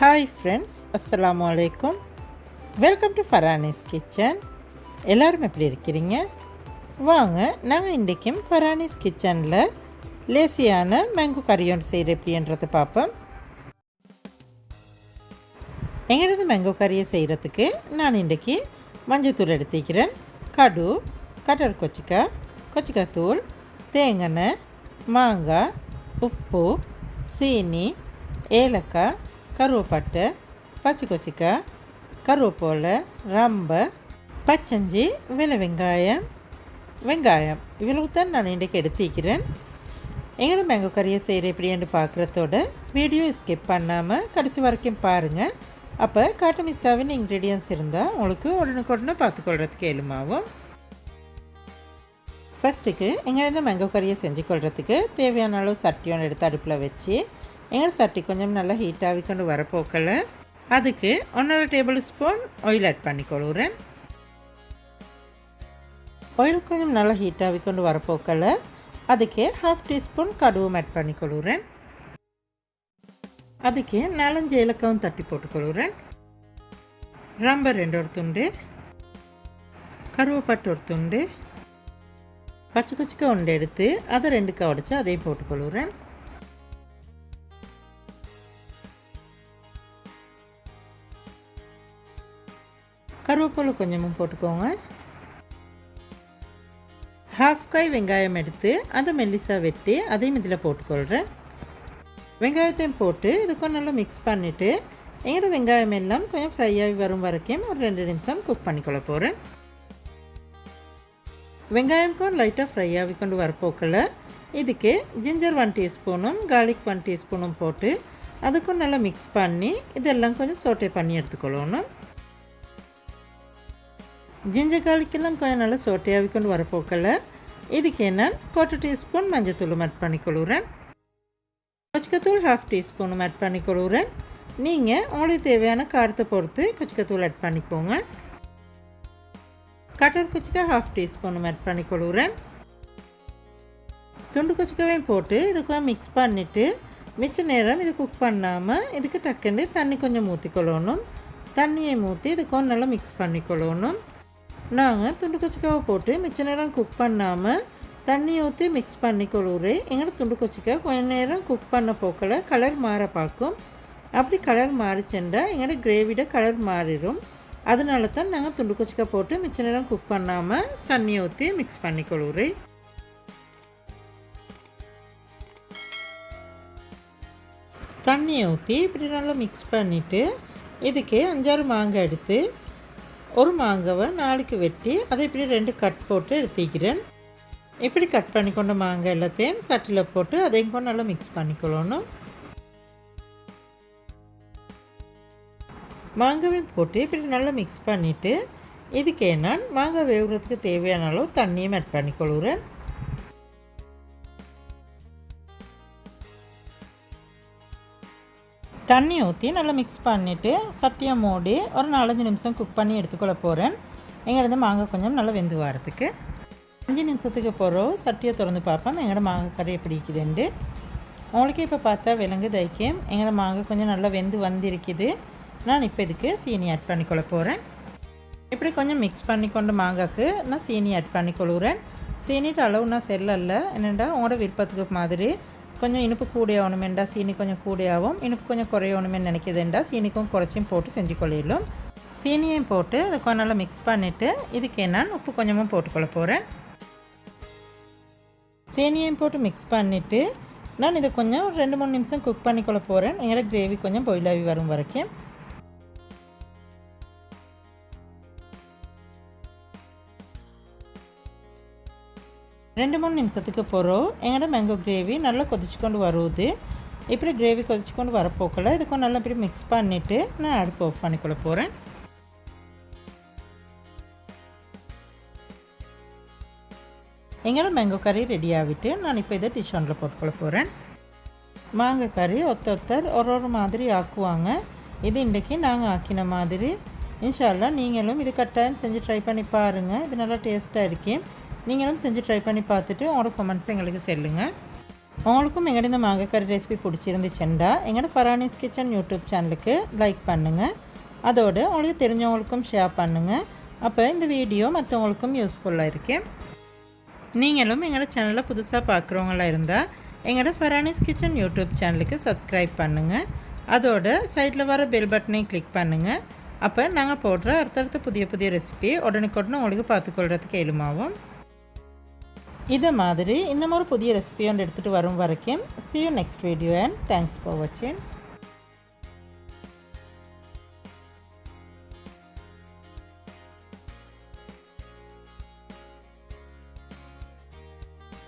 Hi friends, அஸ்ஸலாமு அலைக்கும். Welcome to Farani's kitchen. எல்லோரும் எப்படி இருக்கிறீங்க? வாங்க, நாங்கள் இன்றைக்கும் ஃபரானிஸ் கிச்சனில் லேசியான மேங்கோ கறி ஒன்று செய்கிற எப்படின்றதை பார்ப்போம். எங்களது மேங்கோ கறியை செய்கிறதுக்கு நான் இன்றைக்கி மஞ்சத்தூள் எடுத்துக்கிறேன், கடு, கட்டர் கொச்சிக்காய் தூள், தேங்காய், மாங்காய், உப்பு, சீனி, ஏலக்காய், கருவேப்பட்டை, பச்சை கொச்சிக்காய், கருவேப்பிலை, ரம்பை, பச்சஞ்சி, வெங்காயம் இவ்வளவு தான் நான் இன்றைக்கு எடுத்துக்கிறேன். எங்களோட மேங்கோ கறியை செய்கிற எப்படின்னு பார்க்குறதோட வீடியோ ஸ்கிப் பண்ணாமல் கடைசி வரைக்கும் பாருங்கள். அப்போ காட்டு மிஸ்ஸாவின் இன்க்ரீடியன்ஸ் இருந்தால் உங்களுக்கு உடனுக்குடனே பார்த்துக்கொள்கிறதுக்கு எளிமாகும். ஃபஸ்ட்டுக்கு எங்களோட மேங்கோ கறியை செஞ்சு கொள்கிறதுக்கு தேவையான அளவு சட்டி ஒன்று எடுத்து அடுப்பில் வச்சு எங்கள் சட்டி கொஞ்சம் நல்லா ஹீட் ஆகிக்கொண்டு வரப்போக்கல அதுக்கு 1.5 டேபிள் ஸ்பூன் ஆயில் ஆட் பண்ணிக்கொள்கிறேன். ஆயில் கொஞ்சம் நல்லா ஹீட் ஆகிக்கொண்டு வரப்போக்கல அதுக்கு 1/2 டீஸ்பூன் கடுவும் ஆட் பண்ணிக்கொள்கிறேன். அதுக்கு 4-5 ஏலக்காவும் தட்டி போட்டுக்கொள்கிறேன். ரம்பை 2 ஒரு துண்டு, கருவேப்பட்டை ஒரு துண்டு, பச்சை கொச்சிக்காய் ஒன்று எடுத்து அதை 2 உடைச்சி அதையும் போட்டுக்கொள்கிறேன். கருவேப்பிலை கொஞ்சமும் போட்டுக்கோங்க. 1/2 காய் வெங்காயம் எடுத்து அதை மெல்லிசாக வெட்டி அதையும் இதில் போட்டுக்கொள்கிறேன். வெங்காயத்தையும் போட்டு இதுக்கும் நல்லா மிக்ஸ் பண்ணிவிட்டு எங்களோட வெங்காயம் எல்லாம் கொஞ்சம் ஃப்ரை ஆகி வரும் வரைக்கும் ஒரு 2 நிமிஷம் குக் பண்ணிக்கொள்ள போகிறேன். வெங்காயம்க்கும் லைட்டாக ஃப்ரை ஆகி கொண்டு வரப்போக்கில் இதுக்கு ஜிஞ்சர் 1 டீஸ்பூனும் கார்லிக் 1 டீஸ்பூனும் போட்டு அதுக்கும் நல்லா மிக்ஸ் பண்ணி இதெல்லாம் கொஞ்சம் சோட்டே பண்ணி எடுத்துக்கொள்ளணும். ஜிஞ்சர் கார்லிக்கெல்லாம் கொஞ்சம் நல்லா சோட்டையாகி கொண்டு வரப்போக்கல இதுக்கு நான் 1/4 டீஸ்பூன் மஞ்சத்தூளும் ஆட் பண்ணிக்கொள்கிறேன். கொச்சிக்காத்தூள் 1/2 டீஸ்பூனும் ஆட் பண்ணிக்கொள்கிறேன். நீங்கள் உங்களுக்கு தேவையான காரத்தை பொறுத்து கொச்சிக்காத்தூள் ஆட் பண்ணிக்கோங்க. கட்டர் கொச்சிக்காய் 1/2 டீஸ்பூனும் ஆட் பண்ணிக்கொள்கிறேன். துண்டு கொச்சிக்காவையும் போட்டு இதுக்கு மிக்ஸ் பண்ணிவிட்டு மிச்ச நேரம் இது குக் பண்ணாமல் இதுக்கு டக்குன்னு தண்ணி கொஞ்சம் ஊற்றிக்கொள்ளணும். தண்ணியை ஊற்றி இதுக்கும் நல்லா மிக்ஸ் பண்ணிக்கொள்ளணும். நாங்கள் துண்டு கொச்சிக்காவை போட்டு மிச்ச நேரம் குக் பண்ணாமல் தண்ணியை ஊற்றி மிக்ஸ் பண்ணிக்கொள்கிறேன். எங்களோட துண்டு கொச்சிக்காய் கொஞ்சம் நேரம் குக் பண்ண போக்கில் கலர் மாற பார்க்கும். அப்படி கலர் மாறிச்சென்றா எங்களோட கிரேவியோட கலர் மாறிடும். அதனால தான் நாங்கள் துண்டு கொச்சிக்காய் போட்டு மிச்ச நேரம் குக் பண்ணாமல் தண்ணியை ஊற்றி மிக்ஸ் பண்ணிக்கொள்கிறேன். தண்ணியை ஊற்றி இப்படி நல்லா மிக்ஸ் பண்ணிவிட்டு இதுக்கு 5-6 மாங்காய் எடுத்து ஒரு மாங்காவை 4க்கு வெட்டி அதை இப்படி 2 கட் போட்டு எடுத்துக்கிறேன். இப்படி கட் பண்ணி கொண்ட மாங்காய் எல்லாத்தையும் சட்டியில் போட்டு அதையும் கூட நல்லா மிக்ஸ் பண்ணிக்கொள்ளணும். மாங்காவையும் போட்டு இப்படி நல்லா மிக்ஸ் பண்ணிவிட்டு இதுக்கே நான் மாங்காய் வேகிறதுக்கு தேவையான அளவு தண்ணியும் ஆட் பண்ணிக்கொள்கிறேன். தண்ணி ஊற்றி நல்லா மிக்ஸ் பண்ணிவிட்டு சட்டியை மூடி ஒரு 4-5 நிமிஷம் குக் பண்ணி எடுத்துக்கொள்ள போகிறேன். எங்களோட மாங்காய் கொஞ்சம் நல்லா வெந்து வரத்துக்கு 5 நிமிஷத்துக்கு போகிறோம். சட்டியை திறந்து பார்ப்போம் எங்களோட மாங்காய் கறி எப்படி இருக்குதுண்டு. உங்களுக்கு இப்போ பார்த்தா விலங்கு தைக்கம் எங்களோட மாங்காய் கொஞ்சம் நல்லா வெந்து வந்திருக்குது. நான் இப்போ இதுக்கு சீனி ஆட் பண்ணிக்கொள்ள போகிறேன். இப்படி கொஞ்சம் மிக்ஸ் பண்ணி கொண்ட மாங்காய்க்கு நான் சீனி ஆட் பண்ணிக்கொள்கிறேன். சீனிட்டு அளவு நான் செல்லல என்னென்னா உங்களோட விருப்பத்துக்கு மாதிரி கொஞ்சம் இனிப்பு கூடையாகணுமெண்டா சீனி கொஞ்சம் கூடையாகவும் இனிப்பு கொஞ்சம் குறையணுமே நினைக்கிதுண்டா சீனிக்கும் குறைச்சியும் போட்டு செஞ்சு கொள்ளிடலாம். சீனியையும் போட்டு அதை கொஞ்சம் நல்லா மிக்ஸ் பண்ணிவிட்டு இதுக்கு நான் உப்பு கொஞ்சமும் போட்டுக்கொள்ள போகிறேன். சீனியையும் போட்டு மிக்ஸ் பண்ணிவிட்டு நான் இதை கொஞ்சம் 2-3 நிமிஷம் குக் பண்ணிக்கொள்ள போகிறேன். எங்களோட கிரேவி கொஞ்சம் பாயில் ஆகி வரும் வரைக்கும். ரெண்டு 3 நிமிஷத்துக்கு போகிறோம் எங்களோட மேங்கோ கிரேவி நல்லா கொதிச்சு கொண்டு வருது. இப்படி கிரேவி கொதிச்சு கொண்டு வரப்போக்கில் இதுக்கும் நல்லா இப்படி மிக்ஸ் பண்ணிவிட்டு நான் அடுப்பு ஆஃப் பண்ணிக்கொள்ள போகிறேன். எங்களோட மேங்கோ கறி ரெடி ஆகிட்டு நான் இப்போ இதை டிஷ் ஒன்றில் போட்டுக்கொள்ள போகிறேன். மாங்காய் கறி ஒருத்தர் ஒரு மாதிரி ஆக்குவாங்க. இது இன்றைக்கி நாங்கள் ஆக்கின மாதிரி. இன்ஷா அல்லாஹ் நீங்களும் இது கட்டாயம் செஞ்சு ட்ரை பண்ணி பாருங்கள். இது நல்லா டேஸ்ட்டாக இருக்கேன். நீங்களும் செஞ்சு ட்ரை பண்ணி பார்த்துட்டு உங்களோட கமெண்ட்ஸ் எங்களுக்கு சொல்லுங்கள். உங்களுக்கும் எங்களோட இந்த மாங்காய் ரெசிபி பிடிச்சிருந்துச்சுண்டா எங்களோட ஃபரானிஸ் கிச்சன் யூடியூப் சேனலுக்கு லைக் பண்ணுங்கள். அதோடு உங்களுக்கு தெரிஞ்சவங்களுக்கும் ஷேர் பண்ணுங்கள். அப்போ இந்த வீடியோ மற்றவங்களுக்கும் யூஸ்ஃபுல்லாக இருக்கேன். நீங்களும் எங்களோட சேனலை புதுசாக பார்க்குறவங்களா இருந்தால் எங்களோட ஃபரானிஸ் கிச்சன் யூடியூப் சேனலுக்கு சப்ஸ்கிரைப் பண்ணுங்கள். அதோட சைடில் வர பெல் பட்டனையும் கிளிக் பண்ணுங்கள். அப்போ நாங்கள் போடுற அடுத்தடுத்த புதிய புதிய ரெசிபி உடனுக்குடனே உங்களுக்கு பார்த்துக்கொள்கிறதுக்கு எளிமாகும். இதை மாதிரி இன்னும் ஒரு புதிய ரெசிபி ஒன்று எடுத்துகிட்டு வரும் வரைக்கும் see you next video and thanks for watching.